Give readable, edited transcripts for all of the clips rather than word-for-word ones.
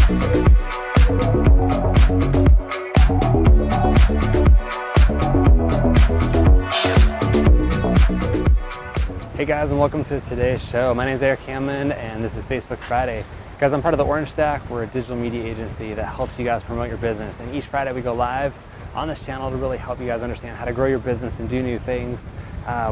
Hey guys, and welcome to today's show. My name is Eric Hammond and this is Facebook Friday. Guys, I'm part of the Orange Stack. We're a digital media agency that helps you guys promote your business. And each Friday we go live on this channel to really help you guys understand how to grow your business and do new things.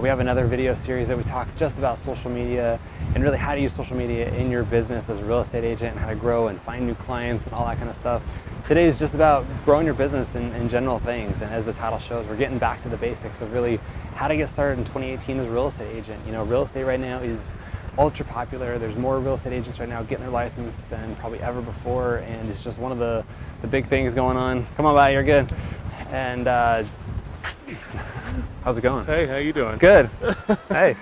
We have another video series that we talk just about social media and really how to use social media in your business as a real estate agent and how to grow and find new clients and all that kind of stuff. Today is just about growing your business in general things, and as the title shows, we're getting back to the basics of really how to get started in 2018 as a real estate agent. You know, real estate right now is ultra popular. There's more real estate agents right now getting their license than probably ever before, and it's just one of the big things going on. Come on by, you're good. And how's it going? Hey, how you doing? Good. Hey.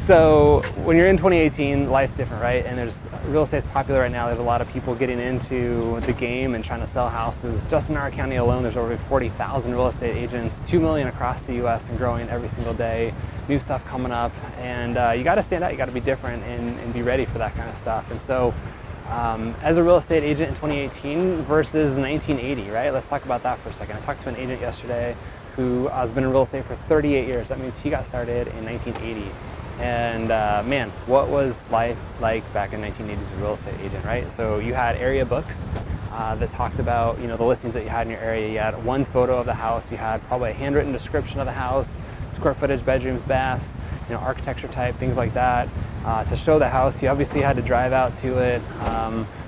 So when you're in 2018, life's different, right? And there's real estate's popular right now. There's a lot of people getting into the game and trying to sell houses. Just in our county alone, there's over 40,000 real estate agents, 2 million across the U.S. and growing every single day. New stuff coming up, and you got to stand out. You got to be different and be ready for that kind of stuff. And so, as a real estate agent in 2018 versus 1980, right? Let's talk about that for a second. I talked to an agent yesterday who has been in real estate for 38 years. That means he got started in 1980. And man, what was life like back in 1980 as a real estate agent, right? So you had area books that talked about, you know, the listings that you had in your area. You had one photo of the house. You had probably a handwritten description of the house, square footage, bedrooms, baths, you know, architecture type, things like that. To show the house, you obviously had to drive out to it.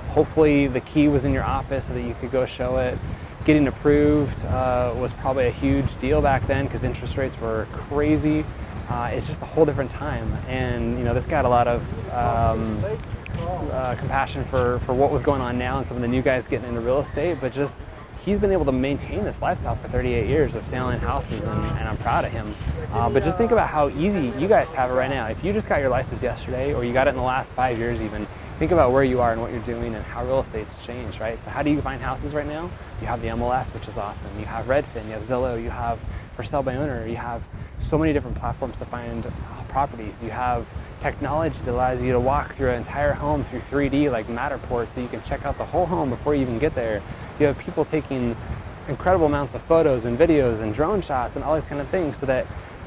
Hopefully the key was in your office so that you could go show it. Getting approved was probably a huge deal back then because interest rates were crazy. It's just a whole different time, and you know, this guy had a lot of compassion for what was going on now and some of the new guys getting into real estate, but just he's been able to maintain this lifestyle for 38 years of selling houses, and I'm proud of him. But just think about how easy you guys have it right now. If you just got your license yesterday, or you got it in the last 5 years even, think about where you are and what you're doing and how real estate's changed, right? So how do you find houses right now? You have the MLS, which is awesome. You have Redfin, you have Zillow, you have for sale by owner, you have so many different platforms to find properties. You have technology that allows you to walk through an entire home through 3D like Matterport, so you can check out the whole home before you even get there. You have people taking incredible amounts of photos and videos and drone shots and all these kind of things, so that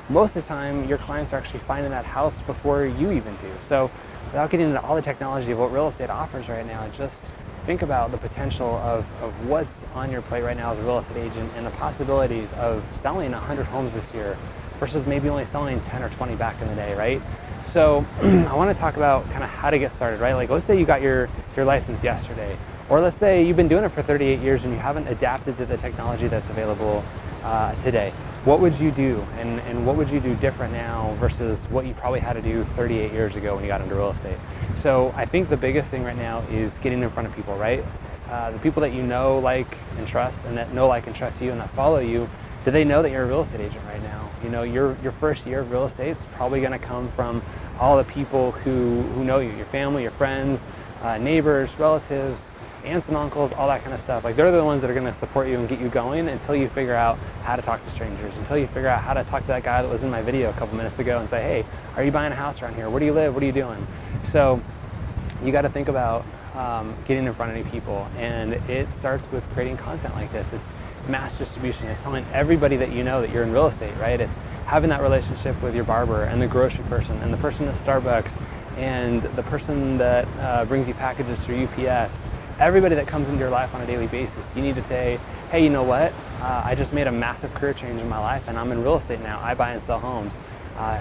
most of the time your clients are actually finding that house before you even do. So without getting into all the technology of what real estate offers right now, just think about the potential of what's on your plate right now as a real estate agent and the possibilities of selling 100 homes this year versus maybe only selling 10 or 20 back in the day, right? So I want to talk about kind of how to get started, right? Like, let's say you got your license yesterday, or let's say you've been doing it for 38 years and you haven't adapted to the technology that's available today. What would you do, and what would you do different now versus what you probably had to do 38 years ago when you got into real estate? So I think the biggest thing right now is getting in front of people, right? The people that you know, like, and trust, and that know, like, and trust you and that follow you, do they know that you're a real estate agent right now? You know, your first year of real estate is probably going to come from all the people who know you, your family, your friends, neighbors, relatives, aunts and uncles, all that kind of stuff. Like, they're the ones that are going to support you and get you going until you figure out how to talk to strangers, until you figure out how to talk to that guy that was in my video a couple minutes ago and say, hey, are you buying a house around here? Where do you live? What are you doing? So you got to think about getting in front of new people, and it starts with creating content like this. It's mass distribution. It's telling everybody that you know that you're in real estate, right? It's having that relationship with your barber and the grocery person and the person at Starbucks and the person that brings you packages through UPS. Everybody that comes into your life on a daily basis, you need to say, hey, you know what? I just made a massive career change in my life and I'm in real estate now. I buy and sell homes.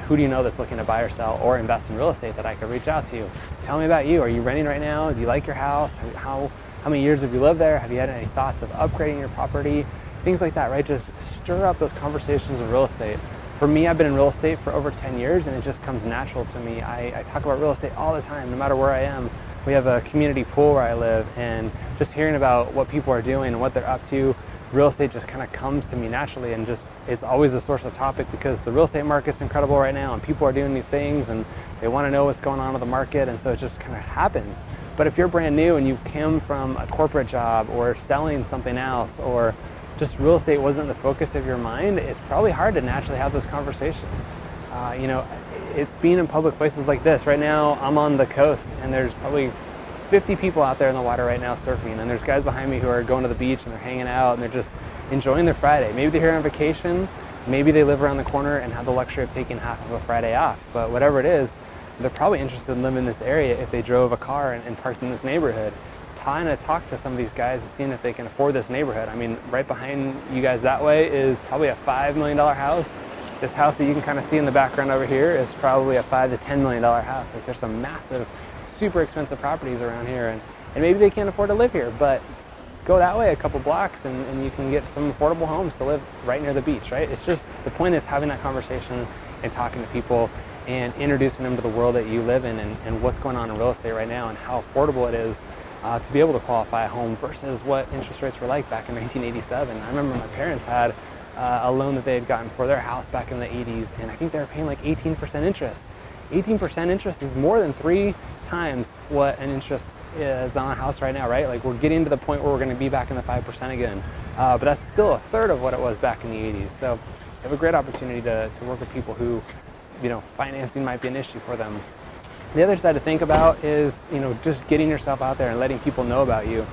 Who do you know that's looking to buy or sell or invest in real estate that I could reach out to? Tell me about you. Are you renting right now? Do you like your house? How many years have you lived there? Have you had any thoughts of upgrading your property? Things like that, right? Just stir up those conversations of real estate. For me, I've been in real estate for over 10 years and it just comes natural to me. I talk about real estate all the time, no matter where I am. We have a community pool where I live, and just hearing about what people are doing and what they're up to, real estate just kind of comes to me naturally, and just it's always a source of topic because the real estate market's incredible right now and people are doing new things and they want to know what's going on with the market, and so it just kind of happens. But if you're brand new and you came from a corporate job or selling something else, or just real estate wasn't the focus of your mind, it's probably hard to naturally have those conversations. You know, it's being in public places like this. Right now, I'm on the coast and there's probably 50 people out there in the water right now surfing, and there's guys behind me who are going to the beach and they're hanging out and they're just enjoying their Friday. Maybe they're here on vacation, maybe they live around the corner and have the luxury of taking half of a Friday off, but whatever it is, they're probably interested in living in this area if they drove a car and parked in this neighborhood. Trying to talk to some of these guys and seeing if they can afford this neighborhood. I mean, right behind you guys that way is probably a $5 million house. This house that you can kind of see in the background over here is probably a $5 to $10 million house. Like, there's some massive, super expensive properties around here, and maybe they can't afford to live here, but go that way a couple blocks and you can get some affordable homes to live right near the beach, right? It's just, the point is having that conversation and talking to people and introducing them to the world that you live in and what's going on in real estate right now and how affordable it is to be able to qualify a home versus what interest rates were like back in 1987. I remember my parents had a loan that they had gotten for their house back in the 80s, and I think they were paying like 18% interest. 18% interest is more than 3 times what an interest is on a house right now, right? Like, we're getting to the point where we're going to be back in the 5% again, but that's still a third of what it was back in the 80s. So you have a great opportunity to work with people who, you know, financing might be an issue for them. The other side to think about is, you know, just getting yourself out there and letting people know about you.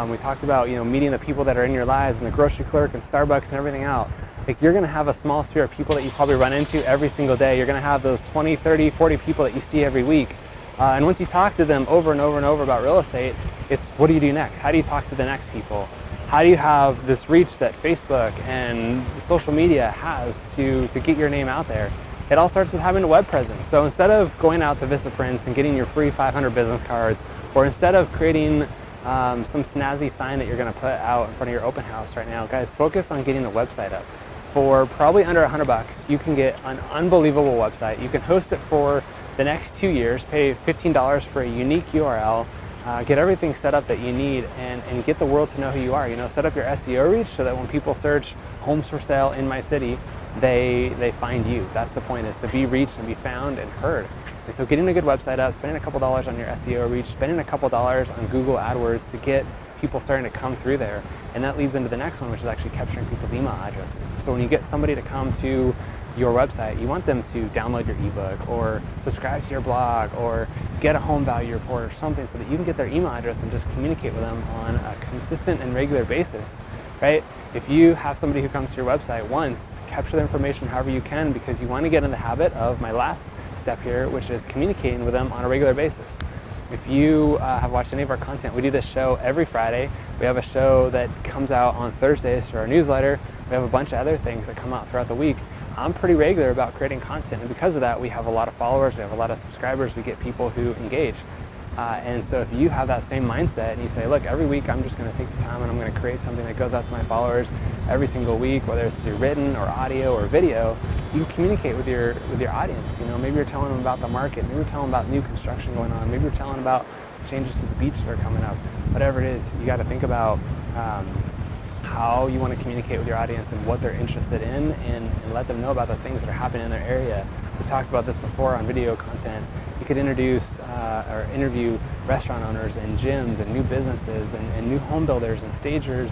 We talked about, you know, meeting the people that are in your lives and the grocery clerk and Starbucks and everything out. Like, you're going to have a small sphere of people that you probably run into every single day. You're going to have those 20, 30, 40 people that you see every week. And once you talk to them over and over and over about real estate, it's what do you do next? How do you talk to the next people? How do you have this reach that Facebook and social media has to get your name out there? It all starts with having a web presence. So instead of going out to Vistaprints and getting your free 500 business cards, or instead of creating some snazzy sign that you're going to put out in front of your open house right now, guys, focus on getting the website up. For probably under $100, you can get an unbelievable website. You can host it for the next 2 years, pay $15 for a unique URL, get everything set up that you need, and get the world to know who you are. You know, set up your SEO reach so that when people search homes for sale in my city, they find you. That's the point, is to be reached and be found and heard. And so getting a good website up, spending a couple dollars on your SEO reach, spending a couple dollars on Google AdWords to get people starting to come through there. And that leads into the next one, which is actually capturing people's email addresses. So when you get somebody to come to your website, you want them to download your ebook or subscribe to your blog or get a home value report or something so that you can get their email address and just communicate with them on a consistent and regular basis, right? If you have somebody who comes to your website once, capture the information however you can, because you want to get in the habit of my last step here, which is communicating with them on a regular basis. If you have watched any of our content, we do this show every Friday. We have a show that comes out on Thursdays through our newsletter. We have a bunch of other things that come out throughout the week. I'm pretty regular about creating content, and because of that, we have a lot of followers, we have a lot of subscribers, we get people who engage. And so if you have that same mindset and you say, look, every week I'm just going to take the time and I'm going to create something that goes out to my followers every single week, whether it's through written or audio or video, you can communicate with your audience. You know, maybe you're telling them about the market, maybe you're telling them about new construction going on, maybe you're telling them about changes to the beach that are coming up. Whatever it is, you got to think about how you want to communicate with your audience and what they're interested in, and let them know about the things that are happening in their area. We talked about this before on video content. You could introduce or interview restaurant owners and gyms and new businesses and new home builders and stagers.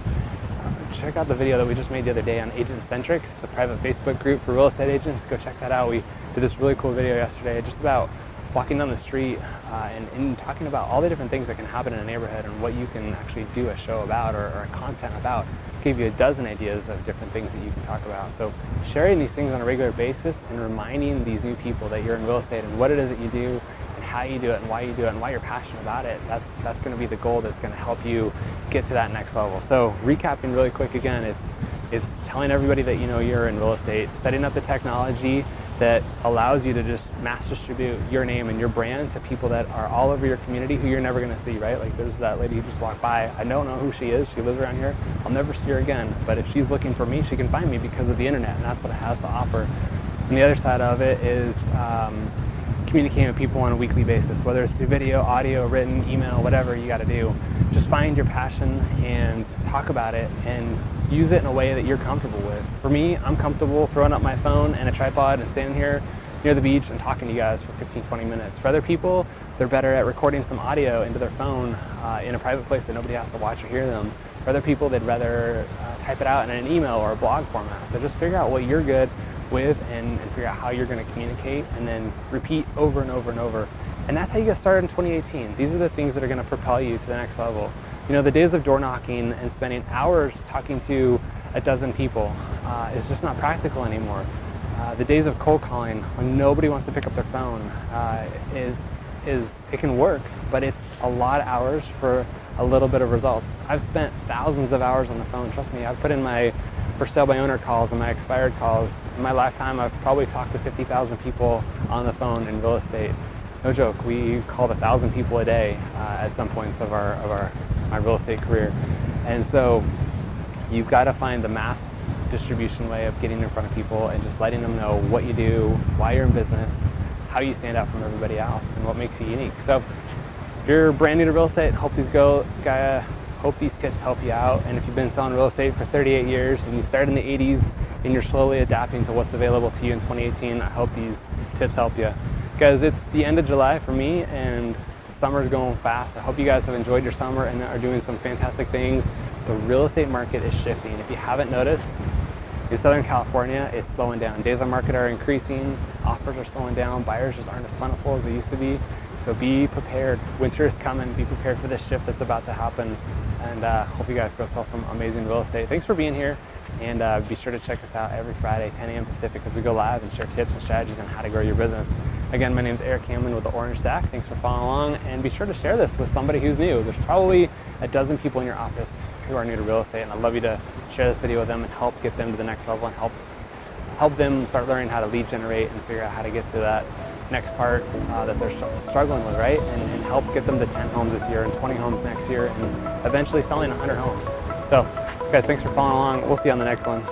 Check out the video that we just made the other day on Agent Centrics. It's a private Facebook group for real estate agents. Go check that out. We did this really cool video yesterday just about walking down the street and talking about all the different things that can happen in a neighborhood and what you can actually do a show about or a content about. Give you a dozen ideas of different things that you can talk about. So sharing these things on a regular basis and reminding these new people that you're in real estate and what it is that you do and how you do it and why you do it and why you're passionate about it, that's going to be the goal that's going to help you get to that next level. So recapping really quick again, it's telling everybody that you know you're in real estate, setting up the technology that allows you to just mass distribute your name and your brand to people that are all over your community who you're never going to see, right? Like, there's that lady who just walked by. I don't know who she is. She lives around here. I'll never see her again. But if she's looking for me, she can find me because of the internet, and that's what it has to offer. And the other side of it is communicating with people on a weekly basis, whether it's through video, audio, written, email, whatever you got to do. Just find your passion and talk about it and use it in a way that you're comfortable with. For me, I'm comfortable throwing up my phone and a tripod and standing here near the beach and talking to you guys for 15, 20 minutes. For other people, they're better at recording some audio into their phone in a private place that nobody has to watch or hear them. For other people, they'd rather type it out in an email or a blog format. So just figure out what you're good with and figure out how you're going to communicate, and then repeat over and over and over. And that's how you get started in 2018. These are the things that are going to propel you to the next level. You know, the days of door knocking and spending hours talking to a dozen people is just not practical anymore. The days of cold calling when nobody wants to pick up their phone it can work, but it's a lot of hours for a little bit of results. I've spent thousands of hours on the phone. Trust me, I've put in my for sale by owner calls and my expired calls. In my lifetime, I've probably talked to 50,000 people on the phone in real estate. No joke, we called 1,000 people a day at some points of my real estate career. And so you've got to find the mass distribution way of getting in front of people and just letting them know what you do, why you're in business, how you stand out from everybody else, and what makes you unique. So if you're brand new to real estate, hope these tips help you out. And if you've been selling real estate for 38 years and you started in the 80s and you're slowly adapting to what's available to you in 2018, I hope these tips help you. Because it's the end of July for me and summer's going fast. I hope you guys have enjoyed your summer and are doing some fantastic things. The real estate market is shifting. If you haven't noticed, in Southern California, it's slowing down. Days on market are increasing, offers are slowing down, buyers just aren't as plentiful as they used to be. So be prepared. Winter is coming. Be prepared for this shift that's about to happen. And hope you guys go sell some amazing real estate. Thanks for being here. And be sure to check us out every Friday, 10 a.m. Pacific, as we go live and share tips and strategies on how to grow your business. Again, my name is Eric Hamlin with the Orange Stack. Thanks for following along. And be sure to share this with somebody who's new. There's probably a dozen people in your office who are new to real estate. And I'd love you to share this video with them and help get them to the next level and help them start learning how to lead generate and figure out how to get to that next part that they're struggling with, right? And help get them to 10 homes this year and 20 homes next year and eventually selling 100 homes. So guys, thanks for following along. We'll see you on the next one.